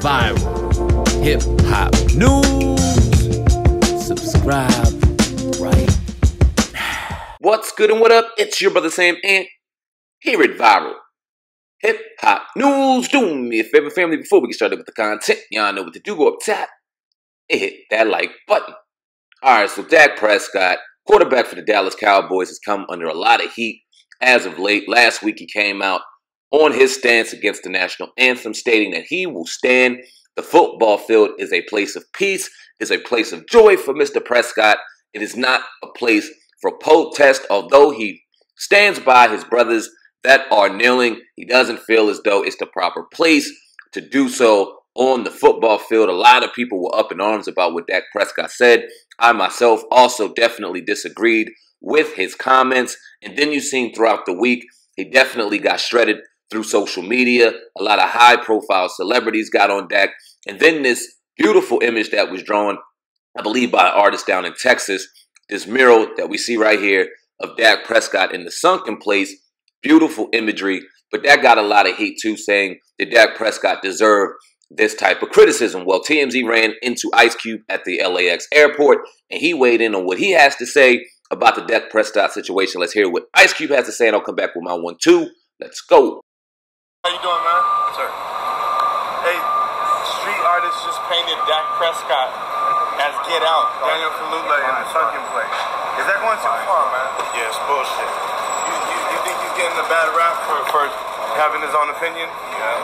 viral hip-hop news. Subscribe right now. What's good and what up? It's your brother SamAnt here at Viral Hip-Hop News. Do me a favor, family, before we get started with the content. Y'all know what to do. Go up top and hit that like button. Alright, so Dak Prescott, quarterback for the Dallas Cowboys, has come under a lot of heat as of late. Last week he came out on his stance against the national anthem, stating that he will stand. The football field is a place of peace, is a place of joy for Mr. Prescott. It is not a place for protest. Although he stands by his brothers that are kneeling, he doesn't feel as though it's the proper place to do so on the football field. A lot of people were up in arms about what Dak Prescott said. I myself also definitely disagreed with his comments. And then you've seen throughout the week, he definitely got shredded through social media. A lot of high-profile celebrities got on Dak. And then this beautiful image that was drawn, I believe, by an artist down in Texas, this mural that we see right here of Dak Prescott in the sunken place. Beautiful imagery. But that got a lot of heat, too, saying that Dak Prescott deserved this type of criticism. Well, TMZ ran into Ice Cube at the LAX airport, and he weighed in on what he has to say about the Dak Prescott situation. Let's hear what Ice Cube has to say, and I'll come back with my 1-2. Let's go. How you doing, man? Sir. Hey, street artists just painted Dak Prescott as Get Out, Daniel Kaluuya in the sunken place. Is that going too far, man? Yeah, it's bullshit. You think he's getting a bad rap for having his own opinion? Yeah.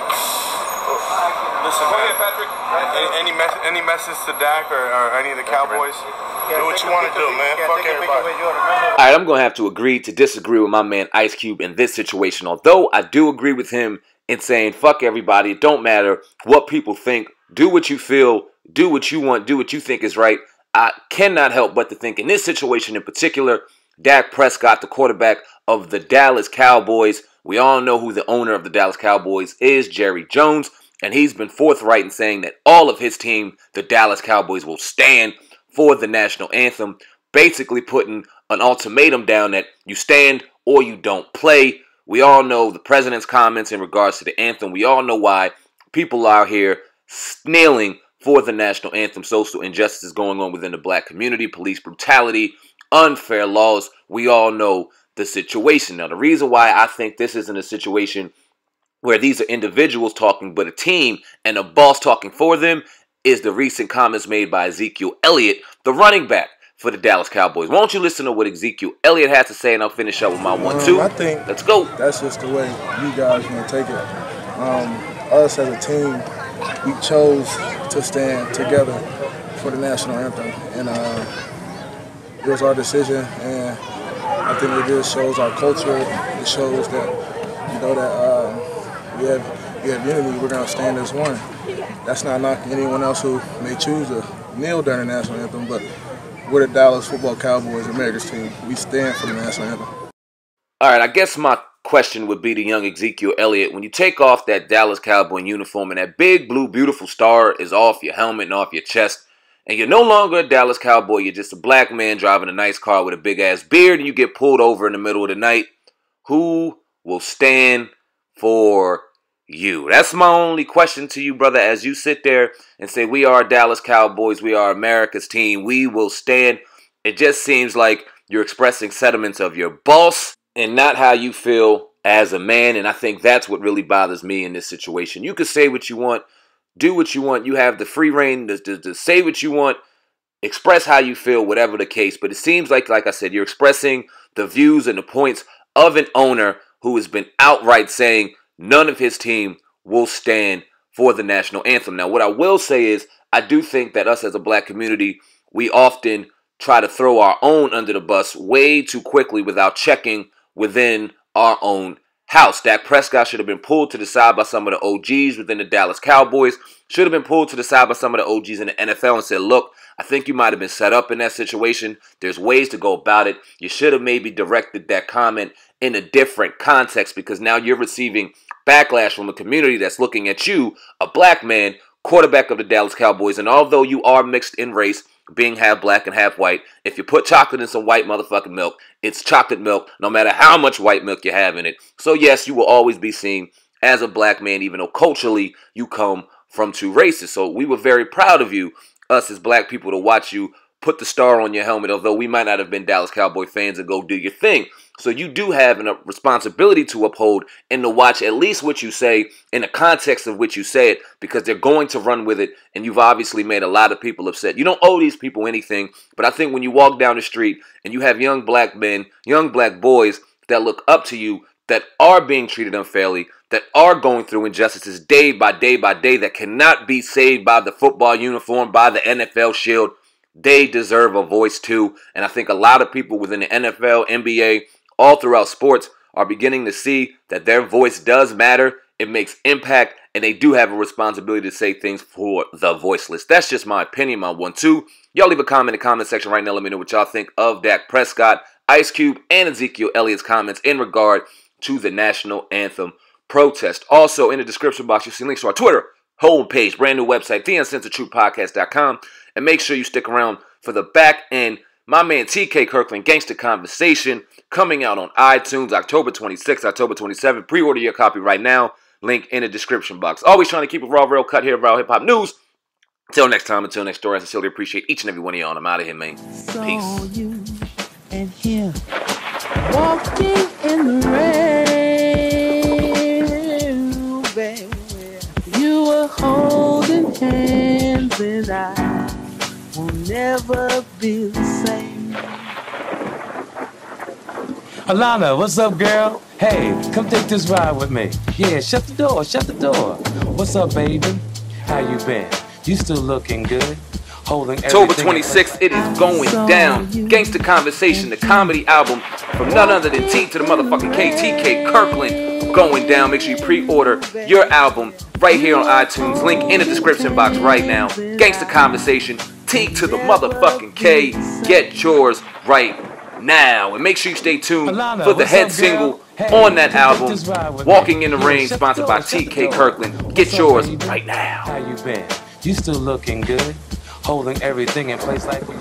Listen, man. Patrick. Any message to Dak or any of the Cowboys? Do what you want to do, man. Fuck everybody. All right, I'm going to have to agree to disagree with my man Ice Cube in this situation. Although I do agree with him in saying, fuck everybody. It don't matter what people think. Do what you feel. Do what you want. Do what you think is right. I cannot help but to think in this situation in particular, Dak Prescott, the quarterback of the Dallas Cowboys. We all know who the owner of the Dallas Cowboys is, Jerry Jones. And he's been forthright in saying that all of his team, the Dallas Cowboys, will stand for the national anthem, basically putting an ultimatum down that you stand or you don't play. We all know the president's comments in regards to the anthem. We all know why people are here kneeling for the national anthem. Social injustices going on within the black community, police brutality, unfair laws. We all know the situation. Now, the reason why I think this isn't a situation where these are individuals talking, but a team and a boss talking for them, is the recent comments made by Ezekiel Elliott, the running back for the Dallas Cowboys. Why don't you listen to what Ezekiel Elliott has to say, and I'll finish up with my 1-2. I think let's go. That's just the way you guys want to take it. Us as a team, we chose to stand together for the national anthem, and it was our decision. And I think it just shows our culture. It shows that we have unity. We're gonna stand as one. That's not knocking anyone else who may choose to kneel during the national anthem, but we're the Dallas Football Cowboys, America's team. We stand for the national anthem. All right, I guess my question would be to young Ezekiel Elliott. When you take off that Dallas Cowboy uniform and that big blue beautiful star is off your helmet and off your chest, and you're no longer a Dallas Cowboy, you're just a black man driving a nice car with a big-ass beard, and you get pulled over in the middle of the night, who will stand for you? That's my only question to you, brother, as you sit there and say, we are Dallas Cowboys, we are America's team, we will stand. It just seems like you're expressing sentiments of your boss and not how you feel as a man, and I think that's what really bothers me in this situation. You can say what you want, do what you want, you have the free reign to say what you want, express how you feel, whatever the case, but it seems like I said, you're expressing the views and the points of an owner who has been outright saying none of his team will stand for the national anthem. Now, what I will say is I do think that us as a black community, we often try to throw our own under the bus way too quickly without checking within our own house. Dak Prescott should have been pulled to the side by some of the OGs within the Dallas Cowboys, should have been pulled to the side by some of the OGs in the NFL and said, look, I think you might have been set up in that situation. There's ways to go about it. You should have maybe directed that comment in a different context, because now you're receiving backlash from a community that's looking at you, a black man, quarterback of the Dallas Cowboys, and although you are mixed in race, being half black and half white, if you put chocolate in some white motherfucking milk, it's chocolate milk no matter how much white milk you have in it. So yes, you will always be seen as a black man, even though culturally you come from two races. So we were very proud of you, us as black people, to watch you put the star on your helmet, although we might not have been Dallas Cowboy fans, and go do your thing. So you do have a responsibility to uphold and to watch at least what you say in the context of which you say it, because they're going to run with it, and you've obviously made a lot of people upset. You don't owe these people anything, but I think when you walk down the street and you have young black men, young black boys that look up to you, that are being treated unfairly, that are going through injustices day by day by day, that cannot be saved by the football uniform, by the NFL shield, they deserve a voice too. And I think a lot of people within the NFL, NBA, all throughout sports are beginning to see that their voice does matter. It makes impact, and they do have a responsibility to say things for the voiceless. That's just my opinion, my 1-2. Y'all leave a comment in the comment section right now. Let me know what y'all think of Dak Prescott, Ice Cube, and Ezekiel Elliott's comments in regard to the national anthem protest. Also, in the description box, you'll see links to our Twitter homepage, brand new website, theuncensoredtruthpodcast.com. And make sure you stick around for the back end. My man TK Kirkland, Gangsta Conversation, coming out on iTunes October 26th, October 27th. Pre-order your copy right now. Link in the description box. Always trying to keep it raw, real cut here, raw hip-hop news. Until next time, until next story, I sincerely appreciate each and every one of y'all. I'm out of here, man. Peace. Saw you and him walking in the rain, baby. You were holding hands, and I will never be the same. Alana, what's up, girl? Hey, come take this ride with me. Yeah, shut the door, shut the door. What's up, baby? How you been? You still looking good? Holding October 26th, it is going down. Gangsta Conversation, the comedy album from none other than T to the motherfucking K, TK Kirkland, going down. Make sure you pre-order your album right here on iTunes. Link in the description box right now. Gangsta Conversation, T to the motherfucking K. Get yours right now. And make sure you stay tuned for the head single on that album, Walking in the Rain, sponsored by TK Kirkland. Get yours right now. How you been? You still looking good? Holding everything in place like you